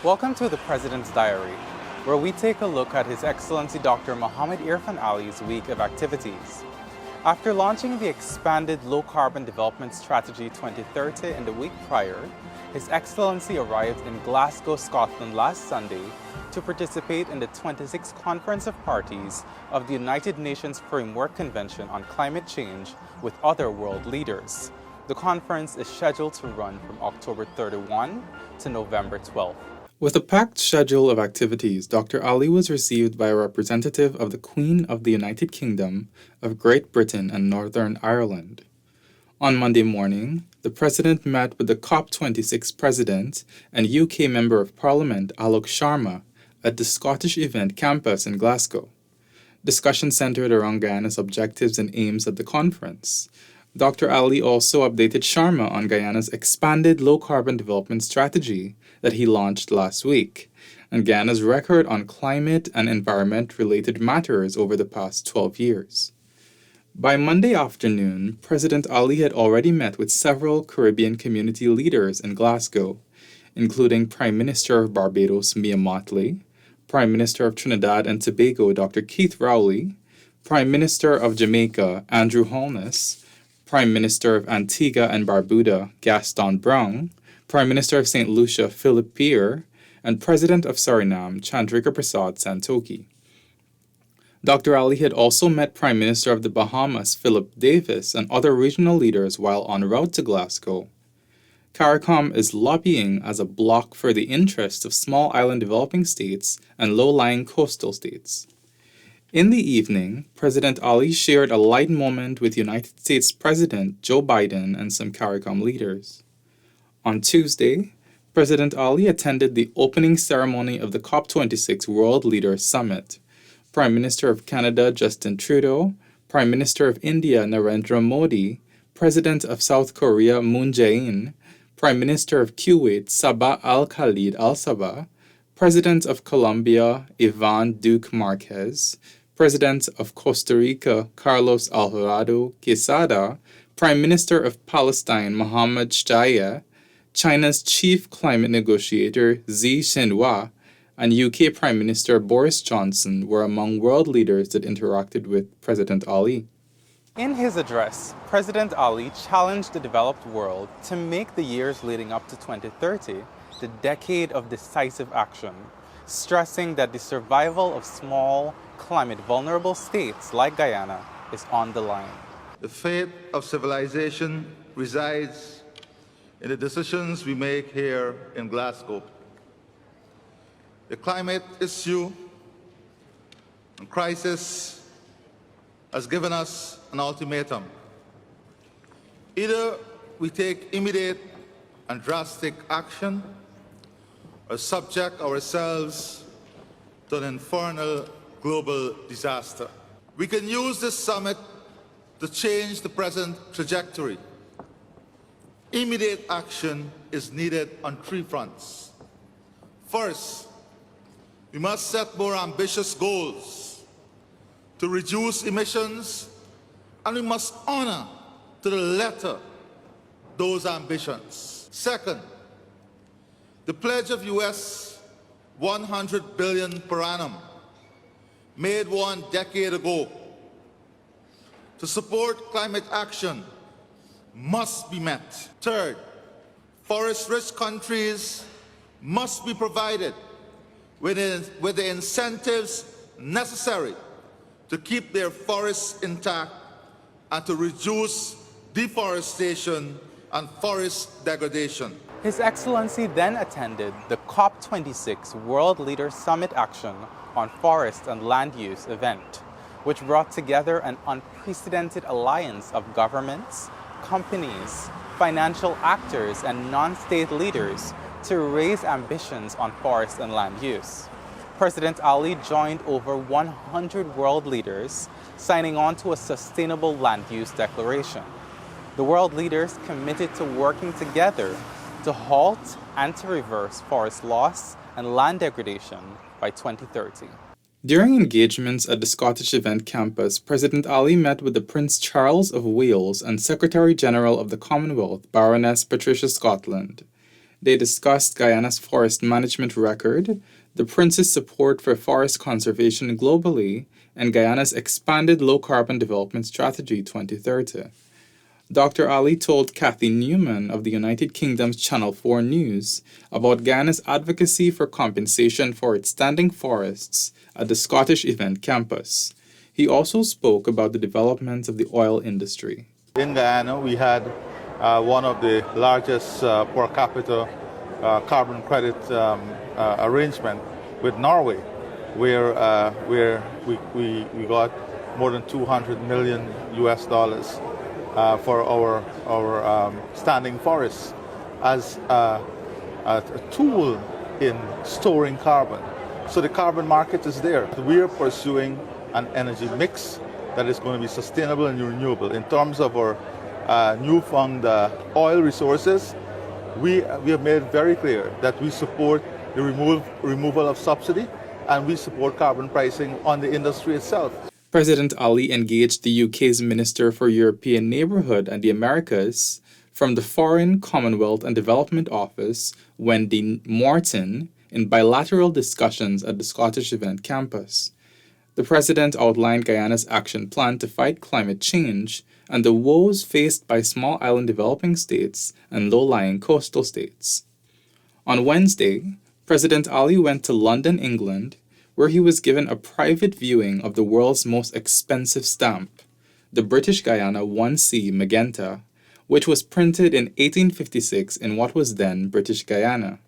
Welcome to the President's Diary, where we take a look at His Excellency Dr. Mohamed Irfaan Ali's week of activities. After launching the expanded Low Carbon Development Strategy 2030 in the week prior, His Excellency arrived in Glasgow, Scotland last Sunday to participate in the 26th Conference of Parties of the United Nations Framework Convention on Climate Change with other world leaders. The conference is scheduled to run from October 31 to November 12. With a packed schedule of activities, Dr. Ali was received by a representative of the Queen of the United Kingdom of Great Britain and Northern Ireland. On Monday morning, the President met with the COP26 President and UK Member of Parliament Alok Sharma at the Scottish Event Campus in Glasgow. Discussion centered around Guyana's objectives and aims at the conference. Dr. Ali also updated Sharma on Guyana's expanded low-carbon development strategy that he launched last week, and Guyana's record on climate and environment-related matters over the past 12 years. By Monday afternoon, President Ali had already met with several Caribbean community leaders in Glasgow, including Prime Minister of Barbados Mia Mottley, Prime Minister of Trinidad and Tobago Dr. Keith Rowley, Prime Minister of Jamaica Andrew Holness, Prime Minister of Antigua and Barbuda, Gaston Browne, Prime Minister of St. Lucia, Philip Pierre, and President of Suriname, Chandrika Prasad Santokhi. Dr. Ali had also met Prime Minister of the Bahamas, Philip Davis, and other regional leaders while en route to Glasgow. CARICOM is lobbying as a bloc for the interests of small island developing states and low-lying coastal states. In the evening, President Ali shared a light moment with United States President Joe Biden and some CARICOM leaders. On Tuesday, President Ali attended the opening ceremony of the COP26 World Leaders Summit. Prime Minister of Canada Justin Trudeau, Prime Minister of India Narendra Modi, President of South Korea Moon Jae-in, Prime Minister of Kuwait Sabah Al-Khalid Al-Sabah, President of Colombia Ivan Duque Marquez, President of Costa Rica Carlos Alvarado Quesada, Prime Minister of Palestine Mohammed Shtayyeh, China's chief climate negotiator Xi Jinping, and UK Prime Minister Boris Johnson were among world leaders that interacted with President Ali. In his address, President Ali challenged the developed world to make the years leading up to 2030 the decade of decisive action, stressing that the survival of small, climate-vulnerable states like Guyana is on the line. The fate of civilization resides in the decisions we make here in Glasgow. The climate issue and crisis has given us an ultimatum. Either we take immediate and drastic action or subject ourselves to an infernal global disaster. We can use this summit to change the present trajectory. Immediate action is needed on three fronts. First, we must set more ambitious goals to reduce emissions, and we must honor to the letter those ambitions. Second, the pledge of US $100 billion per annum, made 1 decade ago, to support climate action must be met. Third, forest-rich countries must be provided with the incentives necessary to keep their forests intact and to reduce deforestation and forest degradation. His Excellency then attended the COP26 World Leaders Summit Action on Forest and Land Use event, which brought together an unprecedented alliance of governments, companies, financial actors, and non-state leaders to raise ambitions on forest and land use. President Ali joined over 100 world leaders signing on to a sustainable land use declaration. The world leaders committed to working together to halt and to reverse forest loss and land degradation by 2030. During engagements at the Scottish Event Campus, President Ali met with the Prince Charles of Wales and Secretary-General of the Commonwealth, Baroness Patricia Scotland. They discussed Guyana's forest management record, the Prince's support for forest conservation globally, and Guyana's expanded low-carbon development strategy 2030. Dr. Ali told Kathy Newman of the United Kingdom's Channel 4 News about Guyana's advocacy for compensation for its standing forests at the Scottish Event Campus. He also spoke about the development of the oil industry. In Guyana, we had one of the largest per capita carbon credit arrangement with Norway, where we got more than 200 million US dollars for our standing forests as a tool in storing carbon. So the carbon market is there. We are pursuing an energy mix that is going to be sustainable and renewable. In terms of our newfound oil resources, we have made it very clear that we support the removal of subsidy and we support carbon pricing on the industry itself. President Ali engaged the UK's Minister for European Neighbourhood and the Americas from the Foreign, Commonwealth and Development Office, Wendy Morton, in bilateral discussions at the Scottish Event Campus. The President outlined Guyana's action plan to fight climate change and the woes faced by small island developing states and low-lying coastal states. On Wednesday, President Ali went to London, England, where he was given a private viewing of the world's most expensive stamp, the British Guyana 1C Magenta, which was printed in 1856 in what was then British Guyana.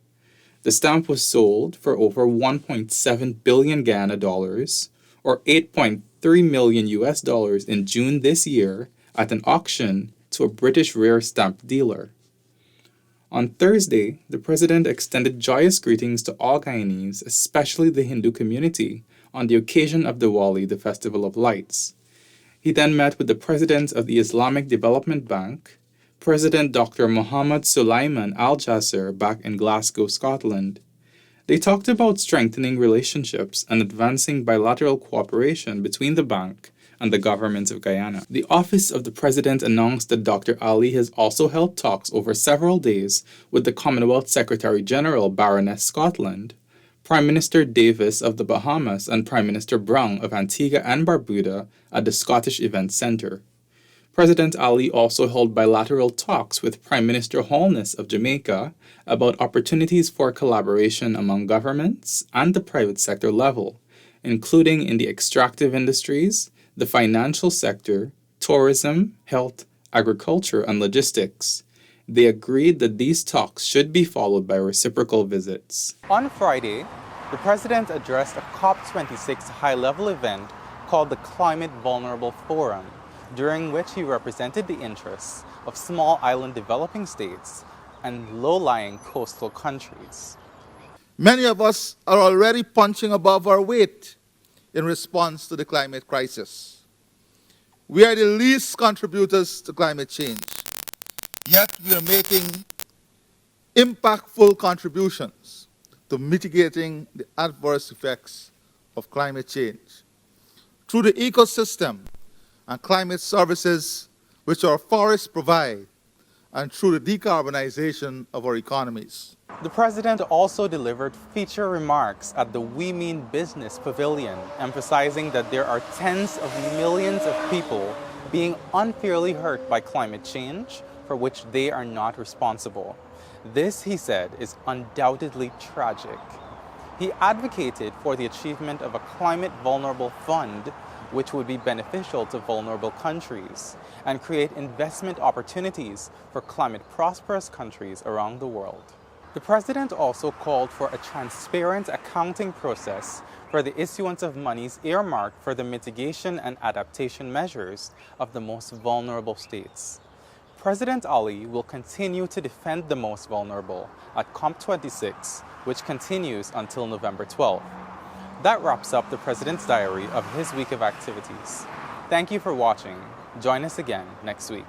The stamp was sold for over 1.7 billion Guyana dollars, or 8.3 million US dollars in June this year at an auction to a British rare stamp dealer. On Thursday, the President extended joyous greetings to all Guyanese, especially the Hindu community, on the occasion of Diwali, the Festival of Lights. He then met with the President of the Islamic Development Bank, President Dr. Mohamed Sulaiman Al Jasser, back in Glasgow, Scotland. They talked about strengthening relationships and advancing bilateral cooperation between the bank and the government of Guyana. The Office of the President announced that Dr. Ali has also held talks over several days with the Commonwealth Secretary-General Baroness Scotland, Prime Minister Davis of the Bahamas and Prime Minister Brown of Antigua and Barbuda at the Scottish Event Centre. President Ali also held bilateral talks with Prime Minister Holness of Jamaica about opportunities for collaboration among governments and the private sector level, including in the extractive industries, the financial sector, tourism, health, agriculture, and logistics. They agreed that these talks should be followed by reciprocal visits. On Friday, the President addressed a COP26 high-level event called the Climate Vulnerable Forum, during which he represented the interests of small island developing states and low-lying coastal countries. Many of us are already punching above our weight in response to the climate crisis. We are the least contributors to climate change, yet we are making impactful contributions to mitigating the adverse effects of climate change through the ecosystem and climate services which our forests provide, and through the decarbonization of our economies. The President also delivered feature remarks at the We Mean Business Pavilion, emphasizing that there are tens of millions of people being unfairly hurt by climate change for which they are not responsible. This, he said, is undoubtedly tragic. He advocated for the achievement of a climate vulnerable fund which would be beneficial to vulnerable countries and create investment opportunities for climate prosperous countries around the world. The President also called for a transparent accounting process for the issuance of monies earmarked for the mitigation and adaptation measures of the most vulnerable states. President Ali will continue to defend the most vulnerable at COP26, which continues until November 12th. That wraps up the President's diary of his week of activities. Thank you for watching. Join us again next week.